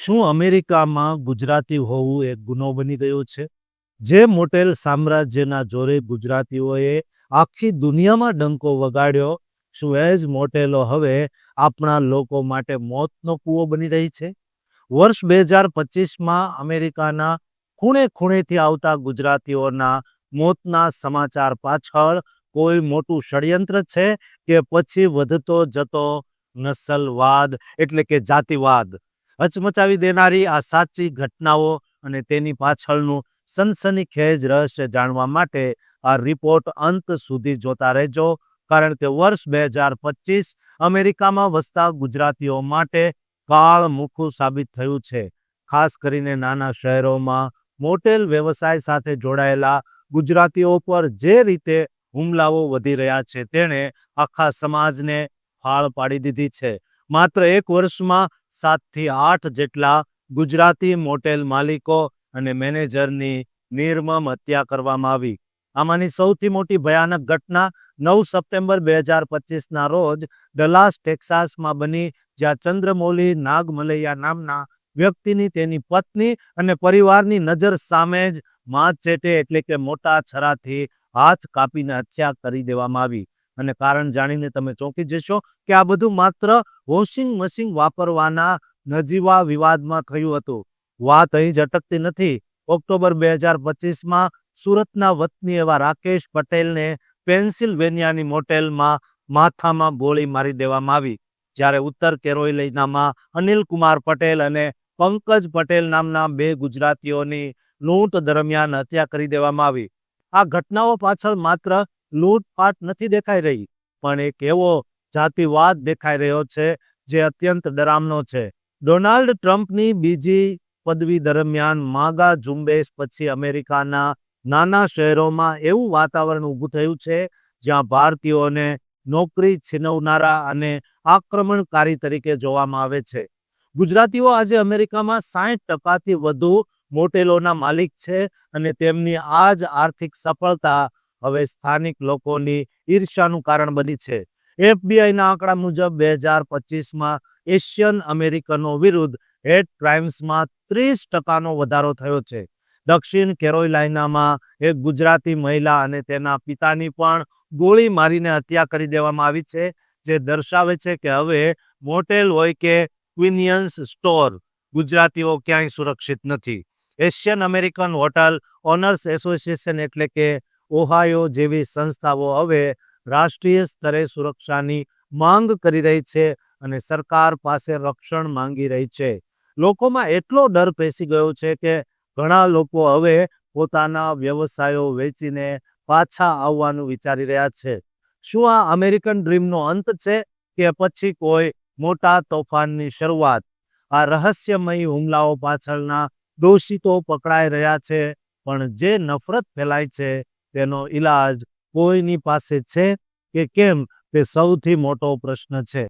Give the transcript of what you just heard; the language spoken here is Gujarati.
શું અમેરિકામાં ગુજરાતી હોવું એક ગુનો બની ગયો છે? જે મોટેલ સામ્રાજ્યના જોરે ગુજરાતીઓએ આખી દુનિયામાં ડંકો વગાડ્યો, શું એ જ મોટેલો હવે આપણા લોકો માટે મોતનો કૂવો બની રહી છે? વર્ષ 2025માં અમેરિકાના ખૂણે ખૂણેથી આવતા ગુજરાતીઓના મોતના સમાચાર પાછળ કોઈ મોટું ષડયંત્ર છે કે પછી વધતો જતો નસ્લવાદ એટલે કે જાતિવાદ? હચમચાવી દેનારી આ સાચી ઘટનાઓ અને તેની પાછળનું સનસનીખેજ રહસ્ય જાણવા માટે આ રિપોર્ટ અંત સુધી જોતા રહેજો, કારણ કે વર્ષ 2025 અમેરિકામાં વસતા ગુજરાતીઓ માટે કાળમુખું સાબિત થયું છે. ખાસ કરીને નાના શહેરોમાં મોટેલ વ્યવસાય સાથે જોડાયેલા ગુજરાતીઓ પર જે રીતે હુમલાઓ વધી રહ્યા છે તેણે આખા સમાજને ફાળ પાડી દીધી છે. માત્ર એક વર્ષમાં 7 થી 8 જેટલા ગુજરાતી મોટેલ માલિકો અને મેનેજરની નિર્મમ હત્યા કરવામાં આવી. આમાંની સૌથી મોટી ભયાનક ઘટના 9 સપ્ટેમ્બર 2025ના રોજ ડલાસ ટેક્સાસમાં બની, જ્યાં ચંદ્રમૌલી નાગમલૈયા નામના વ્યક્તિની તેની પત્ની અને પરિવારની નજર સામે જ માચેટે એટલે કે મોટા છરાથી હાથ કાપીને હત્યા કરી દેવામાં આવી. અને કારણ જાણીને તમે ચોંકી જશો કે આ બધું માત્ર વોશિંગ મશીન વાપરવાના નજીવા વિવાદમાં થયું હતું. વાત અહીં જ અટકતી નથી. ઓક્ટોબર 2025માં સુરતના વતની એવા રાકેશ પટેલને પેન્સિલ્વેનિયાની મોટેલમાં માથામાં ગોળી મારી દેવામાં આવી, જ્યારે ઉત્તર કેરોલિનામાં અનિલ કુમાર પટેલ અને પંકજ પટેલ નામના 2 ગુજરાતીઓની લૂંટ દરમિયાન હત્યા કરી દેવામાં આવી. આ ઘટનાઓ પાછળ માત્ર લૂંટફાટ નથી દેખાઈ રહી, પણ એક એવો જાતિવાદ દેખાઈ રહ્યો છે જે અત્યંત ડરામણો છે. ડોનાલ્ડ ટ્રમ્પની બીજી પદવી દરમિયાન માગા ઝુંબેશ પછી અમેરિકાના નાના શહેરોમાં એવું વાતાવરણ ઊભું થયું છે જ્યાં ભારતીયોને નોકરી છીનવનારા અને આક્રમણકારી તરીકે જોવામાં આવે છે. ગુજરાતીઓ આજે અમેરિકામાં 60%થી વધુ મોટેલોના માલિક છે અને તેમની આ જ આર્થિક સફળતા હવે સ્થાનિક લોકોની ઈર્ષ્યાનું કારણ બની છે. એફબીઆઈના આંકડા મુજબ 2025માં એશિયન અમેરિકનો વિરુદ્ધ હેટ ક્રાઇમ્સમાં 30%નો વધારો થયો છે. દક્ષિણ કેરોલિનામાં એક ગુજરાતી મહિલા અને તેના પિતાની પણ ગોળી મારીને હત્યા કરી દેવામાં આવી છે, જે દર્શાવે છે કે હવે મોટેલ હોય કે કન્વીનિયન્સ સ્ટોર, ગુજરાતીઓ ક્યાંય સુરક્ષિત નથી. Asian American hotel owners association એટલે કે ઓહાયો જેવી સંસ્થાઓ હવે રાષ્ટ્રીય સ્તરે સુરક્ષાની માંગ કરી રહી છે અને સરકાર પાસે રક્ષણ માંગી રહી છે. લોકોમાં એટલો ડર પેસી ગયો છે કે ઘણા લોકો હવે પોતાના વ્યવસાયો વેચીને પાછા આવવાનું વિચારી રહ્યા છે. શું આ અમેરિકન ડ્રીમનો અંત છે કે પછી કોઈ મોટા તોફાનની શરૂઆત? આ રહસ્યમય હુમલાઓ પાછળના દોષિતો પકડાઈ રહ્યા છે, પણ જે નફરત ફેલાય છે તેનો ઈલાજ કોઈની પાસે છે કે કેમ, તે સૌથી મોટો પ્રશ્ન છે.